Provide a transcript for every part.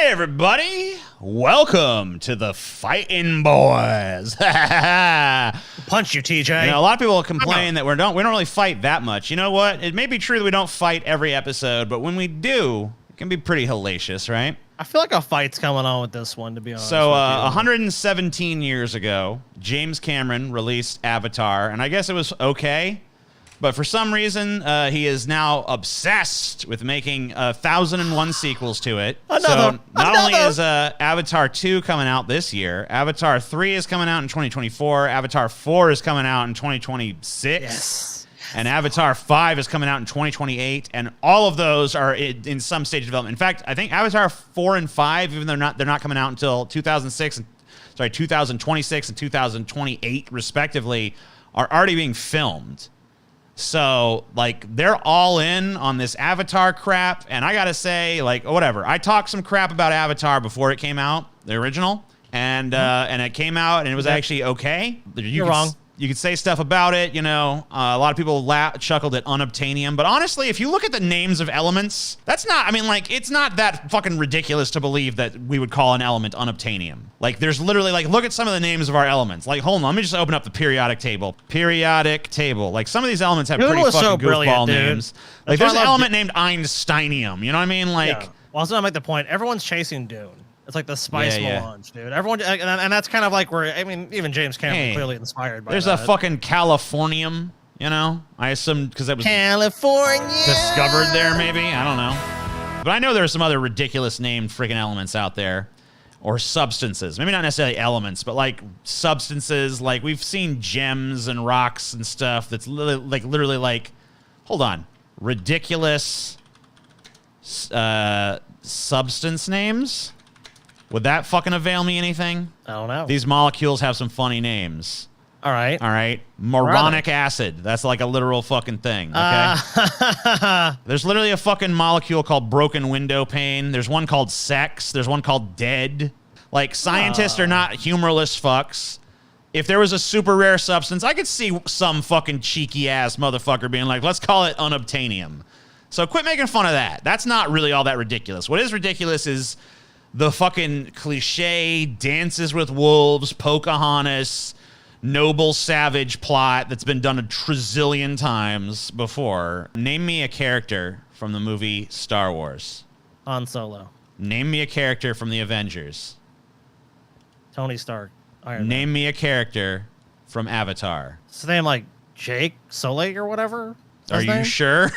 everybody, welcome to the Fighting Boys. Punch you, TJ. You know, a lot of people complain that we don't really fight that much. You know what? It may be true that we don't fight every episode, but when we do, it can be pretty hellacious, right? I feel like a fight's coming on with this one, to be honest. So, 117 years ago, James Cameron released Avatar, and I guess it was okay. But for some reason, he is now obsessed with making 1,001 sequels to it. So not only is Avatar 2 coming out this year, Avatar 3 is coming out in 2024, Avatar 4 is coming out in 2026, Yes. and Avatar 5 is coming out in 2028, and all of those are in some stage of development. In fact, I think Avatar 4 and 5, even though they're not coming out until 2026 and 2026 and 2028 respectively, are already being filmed. So, like, they're all in on this Avatar crap, and I gotta say, like, whatever. I talked some crap about Avatar before it came out, the original, and it came out, and it was actually okay. You're wrong. You could say stuff about it, you know. A lot of people chuckled at unobtainium, but honestly, if you look at the names of elements, that's not, I mean, like, it's not that fucking ridiculous to believe that we would call an element unobtainium. Like, there's literally, like, look at some of the names of our elements. Like, hold on, let me just open up the periodic table. Periodic table. Like, some of these elements have pretty fucking goofball names. Like, there's an element named Einsteinium, you know what I mean? Like, yeah. Well, I was gonna make the point. Everyone's chasing Dune. It's like the spice melange, dude. Everyone, and that's kind of like where, I mean, even James Cameron clearly inspired by there's that. a fucking Californium, you know? I assume because that was California discovered there, maybe? I don't know. But I know there are some other ridiculous named freaking elements out there. Or substances. Maybe not necessarily elements, but like substances. Like we've seen gems and rocks and stuff that's literally like, hold on, ridiculous substance names? Would that fucking avail me anything? I don't know. These molecules have some funny names. All right. All right. Moronic acid. That's like a literal fucking thing. Okay. There's literally a fucking molecule called broken window pane. There's one called sex. There's one called dead. Like, scientists are not humorless fucks. If there was a super rare substance, I could see some fucking cheeky ass motherfucker being like, let's call it unobtainium. So quit making fun of that. That's not really all that ridiculous. What is ridiculous is the fucking cliche Dances with Wolves, Pocahontas, noble savage plot that's been done a trizillion times before. Name me a character from the movie Star Wars. Han Solo. Name me a character from the Avengers. Tony Stark. Iron Man. Name me a character from Avatar. His name like Jake Sully or whatever. Are you sure?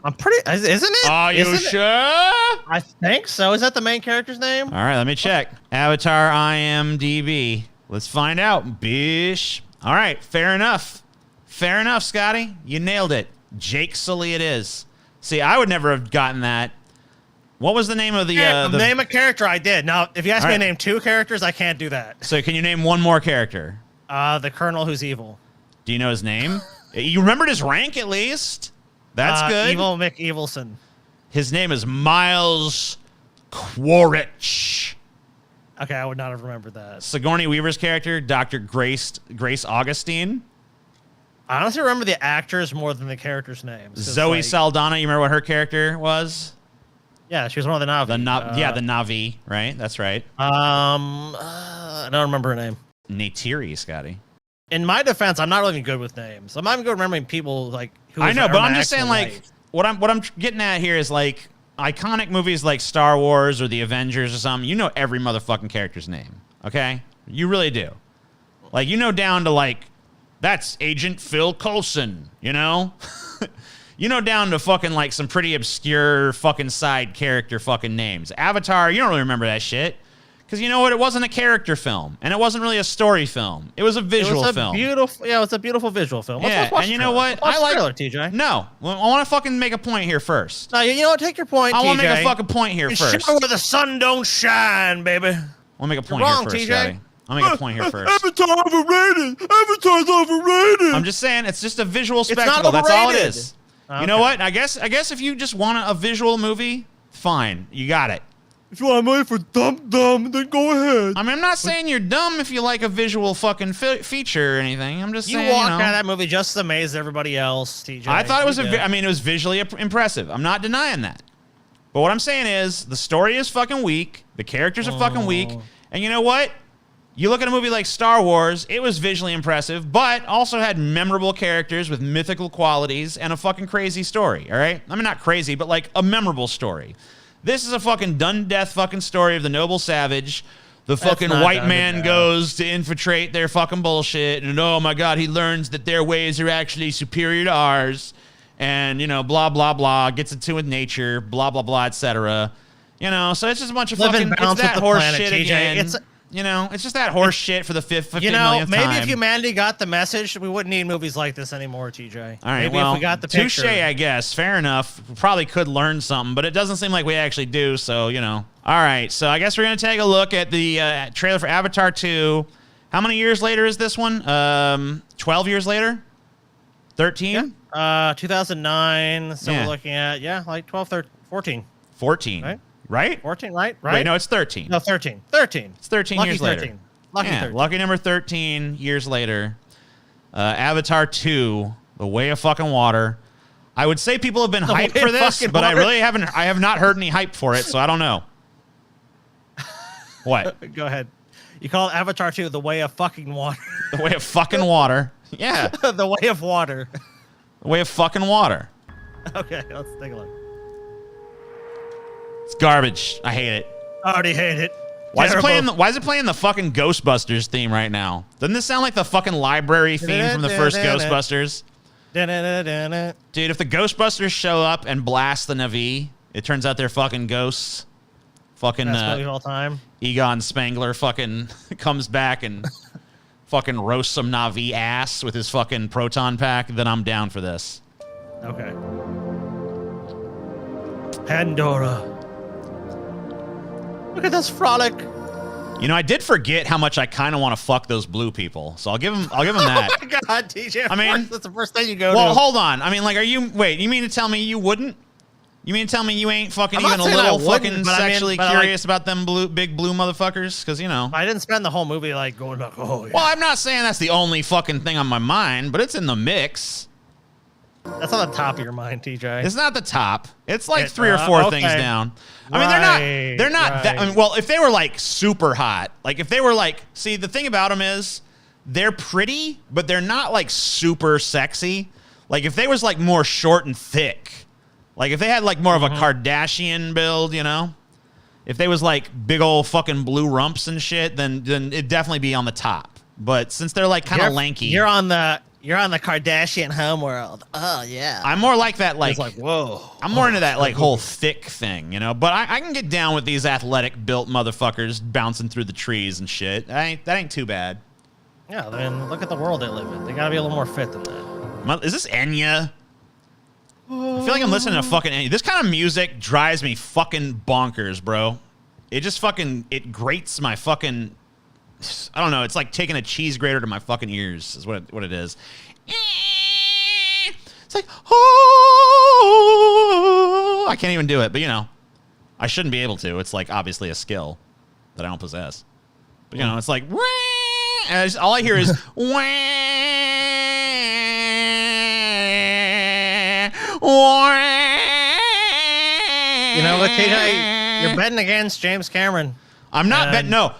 I'm pretty. Isn't it? Are you sure? I think so. Is that the main character's name? All right, let me check. Avatar IMDb. Let's find out, bish. All right, fair enough. Fair enough, Scotty. You nailed it. Jake Sully it is. See, I would never have gotten that. What was the name of the... name a character, I did. Now, if you ask me to name two characters, I can't do that. So can you name one more character? The Colonel who's evil. Do you know his name? You remembered his rank, at least? That's good. Evil Mick Evilson. His name is Miles Quaritch. Okay, I would not have remembered that. Sigourney Weaver's character, Dr. Grace Augustine. I honestly remember the actors more than the characters' names. Zoe Saldana, you remember what her character was? Yeah, she was one of the Na'vi. The Na'vi, right? That's right. I don't remember her name. Neytiri, Scotty. In my defense, I'm not really good with names. I'm not even good remembering people like who. I know, but I'm just saying, like, what I'm getting at here is like iconic movies like Star Wars or the Avengers or something. You know every motherfucking character's name, okay? You really do. Like, you know down to like, that's Agent Phil Coulson, you know? You know down to fucking like some pretty obscure fucking side character fucking names. Avatar, you don't really remember that shit. Because you know what? It wasn't a character film. And it wasn't really a story film. It was a visual film. Yeah, it was a beautiful visual film. Let's watch and you know what? I like it, TJ. No. I want to fucking make a point here first. No, you know what? Take your point, I TJ. want to make a fucking point here first. Show where the sun don't shine, baby. I want to make a point here first, TJ. Scotty. I'll make a point here first. Avatar overrated. Avatar's overrated. I'm just saying, it's just a visual spectacle. That's all it is. Okay. You know what? I guess if you just want a visual movie, fine. You got it. If you want money for dumb, then go ahead. I mean, I'm not saying you're dumb if you like a visual fucking feature or anything. I'm just saying, you walked out of that movie just as amazed as everybody else, TJ. I thought it was it was visually impressive. I'm not denying that. But what I'm saying is the story is fucking weak. The characters are fucking weak. And you know what? You look at a movie like Star Wars, it was visually impressive, but also had memorable characters with mythical qualities and a fucking crazy story, all right? I mean, not crazy, but like a memorable story. This is a fucking done-death fucking story of the noble savage. The fucking white man goes to infiltrate their fucking bullshit, and oh my God, he learns that their ways are actually superior to ours, and, you know, blah, blah, blah, gets into with nature, blah, blah, blah, etc. You know, so it's just a bunch of fucking, it's that horse shit again. You know, it's just that horse shit for the 50 millionth time. Maybe if humanity got the message, we wouldn't need movies like this anymore, TJ. All right, maybe well, if we got the picture. Touche, I guess. Fair enough. We probably could learn something, but it doesn't seem like we actually do, so, you know. All right, so I guess we're going to take a look at the trailer for Avatar 2. How many years later is this one? 12 years later? 13? Yeah. 2009, so we're looking at, like 12, 13, 14. 14. Right? 14, right? Wait, no, it's 13. No, 13. 13. It's 13 lucky years 13. later. Lucky 13. Lucky number 13 years later. Avatar 2, The Way of Fucking Water. I would say people have been hyped for this, but I have not heard any hype for it, so I don't know. What? Go ahead. You call it Avatar 2, The Way of Fucking Water. The Way of Fucking Water. Yeah. The Way of Water. The Way of Fucking Water. Okay, let's take a look. It's garbage. I hate it. I already hate it. Why is it playing the fucking Ghostbusters theme right now? Doesn't this sound like the fucking library theme from the first Ghostbusters? Dude, if the Ghostbusters show up and blast the Na'vi, it turns out they're fucking ghosts. Fucking best all time. Egon Spangler fucking comes back and fucking roasts some Na'vi ass with his fucking proton pack, then I'm down for this. Okay. Pandora. Look at this frolic. You know, I did forget how much I kind of want to fuck those blue people, so I'll give them that. Oh my God, TJ! I mean, that's the first thing you go to. Well, hold on. I mean, like, wait, you mean to tell me you wouldn't? You mean to tell me you ain't fucking even a little fucking sexually curious about them big blue motherfuckers? Because, you know. I didn't spend the whole movie, like, going back, oh, yeah. Well, I'm not saying that's the only fucking thing on my mind, but it's in the mix. That's on the top of your mind, TJ. It's not the top. It's like 3 or 4 things down. I mean, they're not that. I mean, well, if they were like super hot, like if they were like, see, the thing about them is they're pretty, but they're not like super sexy. Like if they was like more short and thick, like if they had like more of a Kardashian build, you know, if they was like big old fucking blue rumps and shit, then it'd definitely be on the top. But since they're like kind of lanky, you're on the Kardashian homeworld. Oh yeah. I'm more like that. Like, it's like whoa. I'm more into that like whole thick thing, you know. But I can get down with these athletic built motherfuckers bouncing through the trees and shit. That ain't too bad. Yeah, I mean, look at the world they live in. They gotta be a little more fit than that. Is this Enya? I feel like I'm listening to fucking Enya. This kind of music drives me fucking bonkers, bro. It just fucking grates my fucking. I don't know. It's like taking a cheese grater to my fucking ears is what it is. It's like, oh, I can't even do it, but you know, I shouldn't be able to. It's like obviously a skill that I don't possess. But you know, it's like, and all I hear is, You know what, TJ? You're betting against James Cameron. I'm not betting. No,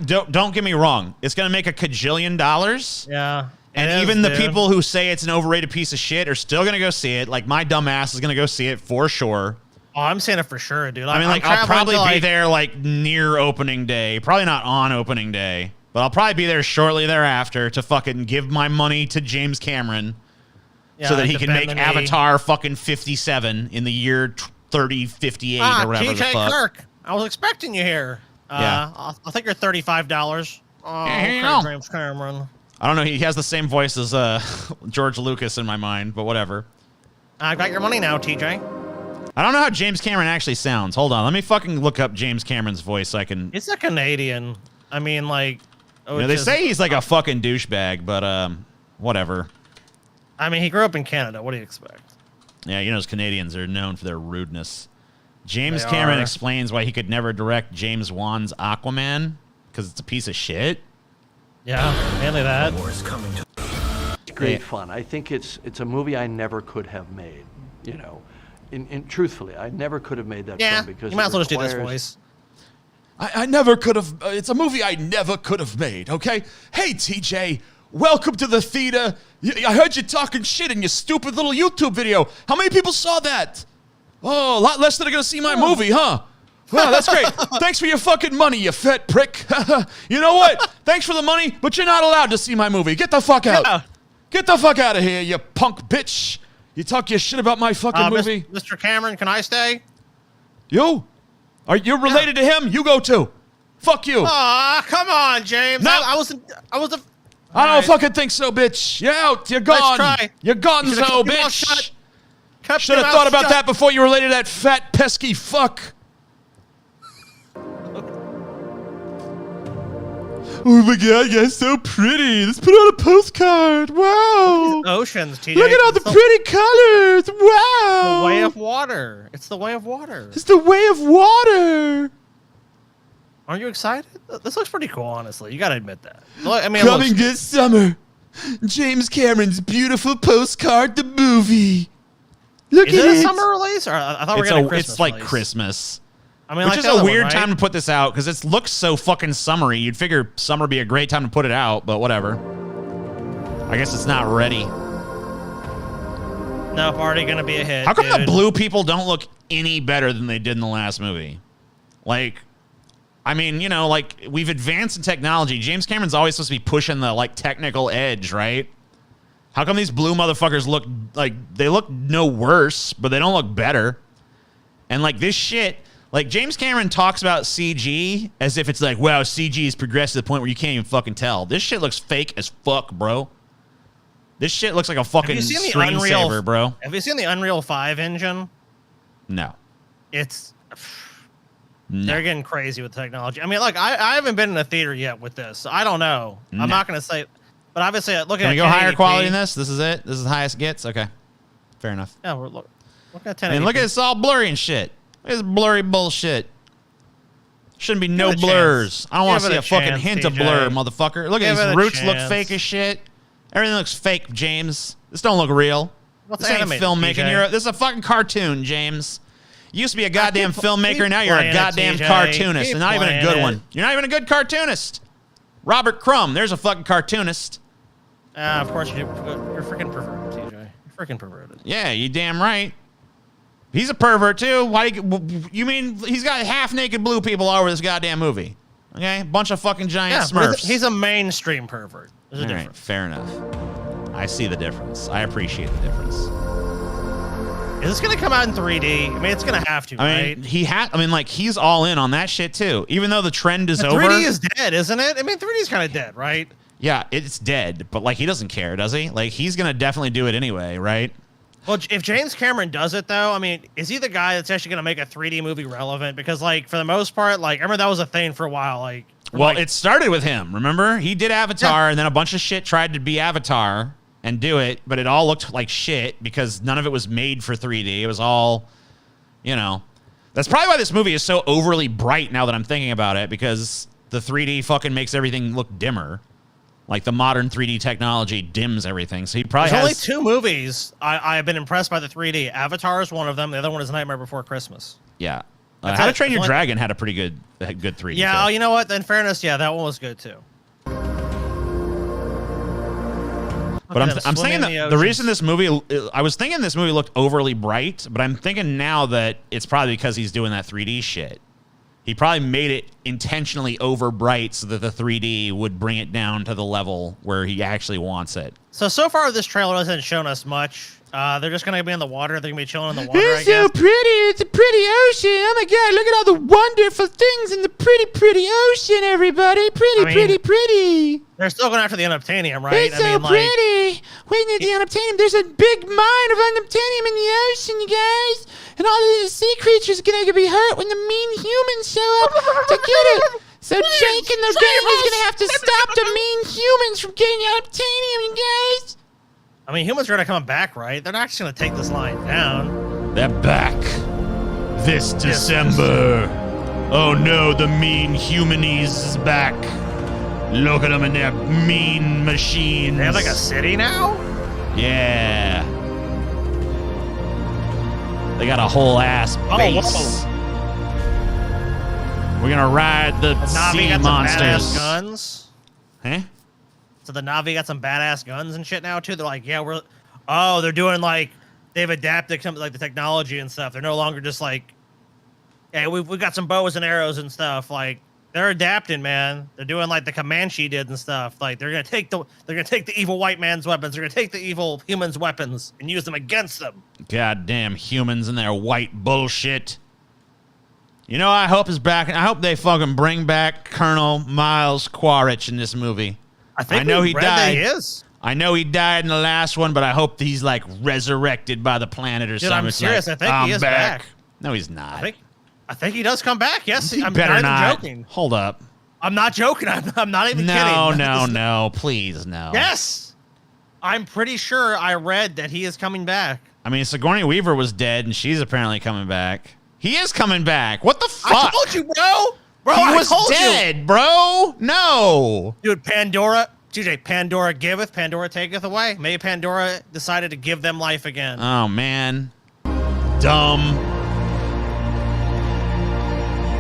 don't get me wrong. It's gonna make $1 kajillion. Yeah. And even the people who say it's an overrated piece of shit are still gonna go see it. Like my dumb ass is gonna go see it for sure. Oh, I'm saying it for sure, dude. I mean, like I'll probably be there like near opening day. Probably not on opening day, but I'll probably be there shortly thereafter to fucking give my money to James Cameron so that he can make Avatar fucking 57 in the year 3058 or whatever the fuck. Kirk, I was expecting you here. Yeah. I'll take your $35. Oh, okay, James Cameron. I don't know. He has the same voice as George Lucas in my mind, but whatever. I got your money now, TJ. I don't know how James Cameron actually sounds. Hold on. Let me fucking look up James Cameron's voice so I can... He's a Canadian. I mean, like... they say he's like a fucking douchebag, but whatever. I mean, he grew up in Canada. What do you expect? Yeah, you know, Canadians are known for their rudeness. James Cameron explains why he could never direct James Wan's Aquaman, because it's a piece of shit. Yeah, mainly that. It's great fun. I think it's a movie I never could have made, you know. truthfully, I never could have made that film because you might as well just do this voice. I never could have. It's a movie I never could have made, okay? Hey, TJ, welcome to the theater. I heard you talking shit in your stupid little YouTube video. How many people saw that? Oh, a lot less than are going to see my movie, huh? Wow, that's great. Thanks for your fucking money, you fat prick. You know what? Thanks for the money, but you're not allowed to see my movie. Get the fuck out. Yeah. Get the fuck out of here, you punk bitch. You talk your shit about my fucking movie. Mr. Cameron, can I stay? You? Are you related to him? You go too. Fuck you. Aw, come on, James. No. I was I don't fucking think so, bitch. You're out. You're gone. Let's try. You're gone, You should've so kept your mouth bitch. shut. Kept Should your have mouth thought about shut. that before you related to that fat, pesky fuck. Oh my god, you're so pretty. Let's put out a postcard. Wow. Oceans, TJ. Look at all the pretty colors. Wow. The way of water. It's the way of water. It's the way of water. Aren't you excited? This looks pretty cool, honestly. You gotta admit that. Look, I mean, Coming this summer, James Cameron's beautiful postcard, the movie. Look is at it it. a summer release? Or I thought we were getting a Christmas It's like release. Christmas. I mean, Which like is the a other weird one, right? time to put this out because it looks so fucking summery. You'd figure summer would be a great time to put it out, but whatever. I guess it's not ready. Nope, already gonna be a hit. How come the dude. blue people don't look any better than they did in the last movie? Like, I mean, you know, like we've advanced in technology. James Cameron's always supposed to be pushing the like technical edge, right? How come these blue motherfuckers look like they look no worse, but they don't look better? And like this shit, like James Cameron talks about CG as if it's like, wow, CG has progressed to the point where you can't even fucking tell. This shit looks fake as fuck, bro. This shit looks like a fucking screensaver, bro. Have you seen the Unreal 5 engine? No. It's No. they're getting crazy with technology. I mean, look, I haven't been in a theater yet with this. So I don't know. No. I'm not gonna say, but obviously, look Can at we go higher 1080p. quality than this? This is it? This is the highest it gets? Okay. Fair enough. Yeah, we're look at 1080p. And look at this all blurry and shit. Look at this blurry bullshit. Shouldn't be no it a blurs. chance. I don't want to Give see it a a fucking chance, hint of TJ. blur, motherfucker. Look Give at it these a roots look chance. fake as shit. Everything looks fake, James. This don't look real. What's This ain't animated, filmmaking. TJ? This is a fucking cartoon, James. You used to be a goddamn keep filmmaker. Now you're a playing it, goddamn TJ. cartoonist, Keep and not even a playing good it. one. You're not even a good cartoonist. Robert Crumb, there's a fucking cartoonist. Of course you're freaking perverted, TJ. You're freaking perverted. Yeah, you damn right. He's a pervert too. Why? You mean he's got half-naked blue people all over this goddamn movie? Okay, bunch of fucking giant Yeah, but Smurfs. he's a mainstream pervert. There's a All right, difference. fair enough. I see the difference. I appreciate the difference. Is this gonna come out in 3D? I mean, it's gonna have to, I right? mean, like he's all in on that shit too. Even though the trend is The over. 3D is dead, isn't it? I mean, 3D is kind of dead, right? Yeah, it's dead. But like he doesn't care, does he? Like he's gonna definitely do it anyway, right? Well, if James Cameron does it, though, I mean, is he the guy that's actually going to make a 3D movie relevant? Because, like, for the most part, like, I remember that was a thing for a while. Like, Well, it started with him. Remember, he did Avatar, and then a bunch of shit tried to be Avatar and do it, but it all looked like shit because none of it was made for 3D. It was all, you know. That's probably why this movie is so overly bright now that I'm thinking about it, because the 3D fucking makes everything look dimmer. Like the modern 3D technology dims everything. So he probably There's only has 2 movies I've been impressed by the 3D. Avatar is one of them. The other one is Nightmare Before Christmas. Yeah. That's How to it. Train Your There's Dragon had a pretty good 3D. Yeah, too. oh, you know what? In fairness, yeah, that one was good, too. But I'm thinking that the reason this movie, I was thinking this movie looked overly bright, but I'm thinking now that it's probably because he's doing that 3D shit. He probably made it intentionally over bright so that the 3D would bring it down to the level where he actually wants it. So far, this trailer hasn't shown us much. They're just going to be in the water. They're going to be chilling in the water, I It's so guess. pretty. It's a pretty ocean. Oh my god, look at all the wonderful things in the pretty ocean, everybody. Pretty. They're still going after the unobtainium, right? It's so pretty. Waiting at the unobtainium. There's a big mine of unobtainium in the ocean, you guys. And all of the sea creatures are going to be hurt when the mean humans show up to get it. So Jake and the gang is going to have to stop the mean humans from getting unobtainium, you guys. I mean, humans are going to come back, right? They're not just going to take this line down. They're back this December. Oh no, the mean humanies is back. Look at them in their mean machines. They have like a city now? Yeah. They got a whole ass base. Whoa. We're gonna ride the Navi sea got monsters. some badass guns. Huh? So the Navi got some badass guns and shit now too. They're like, yeah, they're doing like they've adapted some like the technology and stuff. They're no longer just like, hey, we got some bows and arrows and stuff. Like they're adapting, man. They're doing like the Comanche did and stuff. Like they're gonna take the evil white man's weapons. They're gonna take the evil humans' weapons and use them against them. Goddamn humans and their white bullshit. You know, I hope is back. I hope they fucking bring back Colonel Miles Quaritch in this movie. I know he died. He is. I know he died in the last one, but I hope he's like resurrected by the planet or something. I'm serious. I think he is back. No, he's not. I think he does come back. Yes, I'm better not even not. joking. Hold up. I'm not joking. I'm not even kidding. No, no, please, no. Yes, I'm pretty sure I read that he is coming back. I mean, Sigourney Weaver was dead, and she's apparently coming back. He is coming back. What the fuck? I told you, bro. He was dead, bro. No. Dude, Pandora giveth, Pandora taketh away. Maybe Pandora decided to give them life again. Oh, man. Dumb.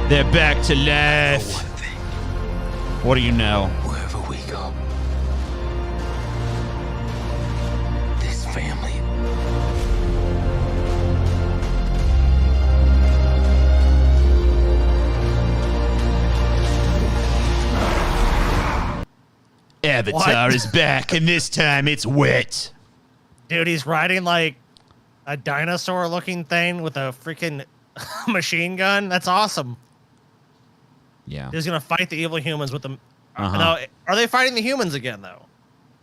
They're back to life. One thing. What do you know? Wherever we go, this family. Avatar is back, and this time it's wet. Dude, he's riding like a dinosaur-looking thing with a freaking machine gun. That's awesome. Yeah. He's gonna fight the evil humans with them. No, are they fighting the humans again though?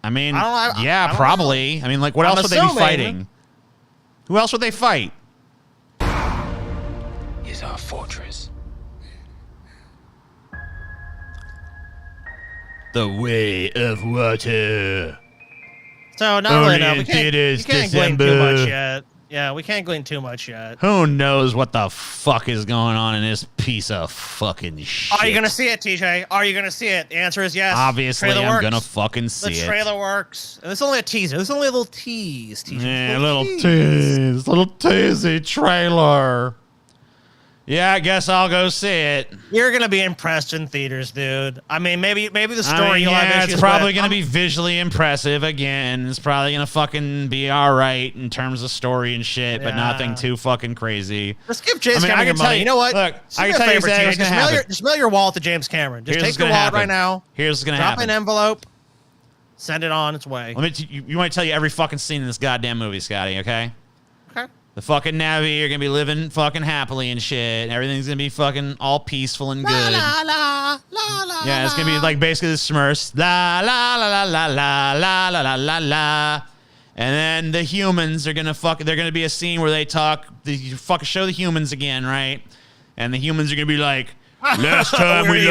I mean, I don't probably. know. I mean, like, what else would they be fighting? Who else would they fight? Is our fortress. The way of water. So not really. No, we can't glean too much yet. Yeah, we can't glean too much yet. Who knows what the fuck is going on in this piece of fucking shit? Are you gonna see it, TJ? Are you gonna see it? The answer is yes. Obviously, I'm gonna fucking see it. The trailer works. And it's only a teaser. It's only a little tease, TJ. Yeah, little teasy trailer. Yeah, I guess I'll go see it. You're gonna be impressed in theaters, dude. I mean, maybe the story you'll have issues it's probably with. gonna be visually impressive again. It's probably gonna fucking be all right in terms of story and shit, but nothing too fucking crazy. Just give James Cameron your money. You know what? Look, I can tell you exactly what's gonna happen. Just mail your wallet to James Cameron. Just take the wallet right now. Here's what's gonna happen. Drop an envelope. Send it on its way. You want to tell you every fucking scene in this goddamn movie, Scotty? Okay. Okay. The fucking Navi are gonna be living fucking happily and shit. And everything's gonna be fucking all peaceful and good. La la la la. Yeah, it's gonna be like basically the Smurfs. La la la la la la la la la la. And then the humans are gonna they're gonna be a scene where they talk. You fucking show the humans again, right? And the humans are gonna be like, last time we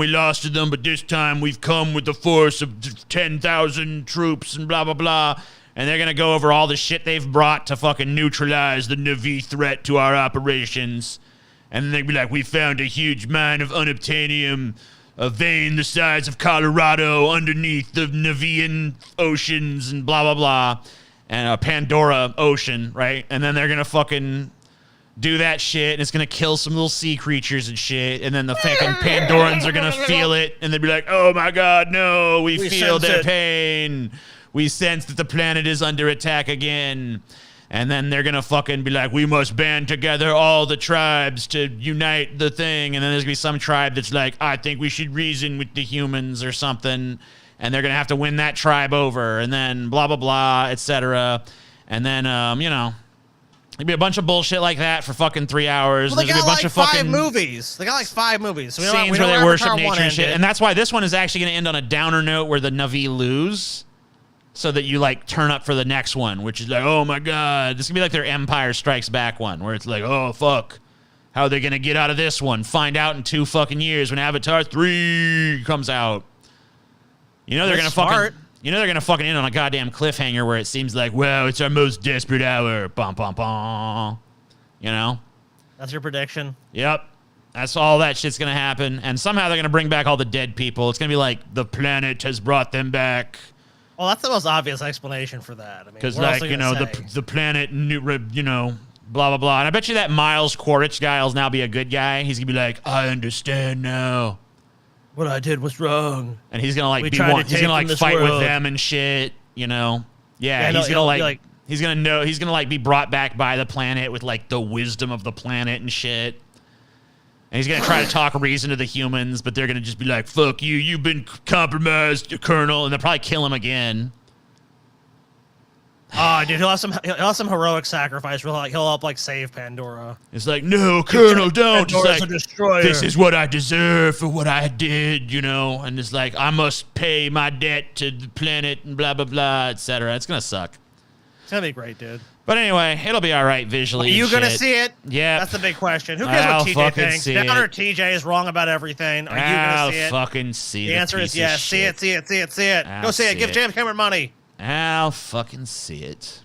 lost to them, but this time we've come with a force of 10,000 troops and blah blah blah. And they're going to go over all the shit they've brought to fucking neutralize the Navi threat to our operations. And then they'll be like, we found a huge mine of unobtainium, a vein the size of Colorado underneath the Navian oceans and blah, blah, blah. And a Pandora ocean, right? And then they're going to fucking do that shit, and it's going to kill some little sea creatures and shit. And then the fucking Pandorans are going to feel it, and they'll be like, oh my God, no, we feel their pain. We sense that the planet is under attack again. And then they're going to fucking be like, we must band together all the tribes to unite the thing. And then there's going to be some tribe that's like, I think we should reason with the humans or something. And they're going to have to win that tribe over. And then blah, blah, blah, etc. And then, you know, there'll be a bunch of bullshit like that for fucking 3 hours. Well, they got a bunch like of 5 movies. They got like 5 movies. So scenes where they worship nature and shit. And that's why this one is actually going to end on a downer note where the Navi lose. So that you like turn up for the next one, which is like, oh my God, this is gonna be like their Empire Strikes Back one, where it's like, oh fuck, how are they gonna get out of this one? Find out in 2 fucking years when Avatar 3 comes out. You know they're gonna fucking end on a goddamn cliffhanger where it seems like, well, it's our most desperate hour. Bum bum bum. You know? That's your prediction? Yep. That's all that shit's gonna happen. And somehow they're gonna bring back all the dead people. It's gonna be like the planet has brought them back. Well, that's the most obvious explanation for that. I mean, because, like, you know, the planet, you know, blah, blah, blah. And I bet you that Miles Quaritch guy will now be a good guy. He's going to be like, I understand now. What I did was wrong. And he's going to like We be tried to one, he's take going to like from this fight with world. them and shit, you know? Yeah, Yeah, he's no, going to he'll be like, he's going to know, he's going to like be brought back by the planet with like the wisdom of the planet and shit. And he's going to try to talk reason to the humans, but they're going to just be like, fuck you, you've been compromised, Colonel. And they'll probably kill him again. Oh, dude, he'll have some heroic sacrifice. He'll help like save Pandora. It's like, no, Colonel, don't. It's Pandora's a like, destroyer. this is what I deserve for what I did, you know? And it's like, I must pay my debt to the planet and blah, blah, blah, etc. It's going to suck. It's gonna be great, dude. But anyway, it'll be all right visually. Are you and gonna shit. see it? Yeah. That's the big question. Who cares I'll what TJ fucking thinks? see Downer it. TJ is wrong about everything. Are you I'll gonna see it? fucking see The answer is piece of yes. See shit. it. See it. See it. See it. I'll Go see it. see Give it. James Cameron money. I'll fucking see it.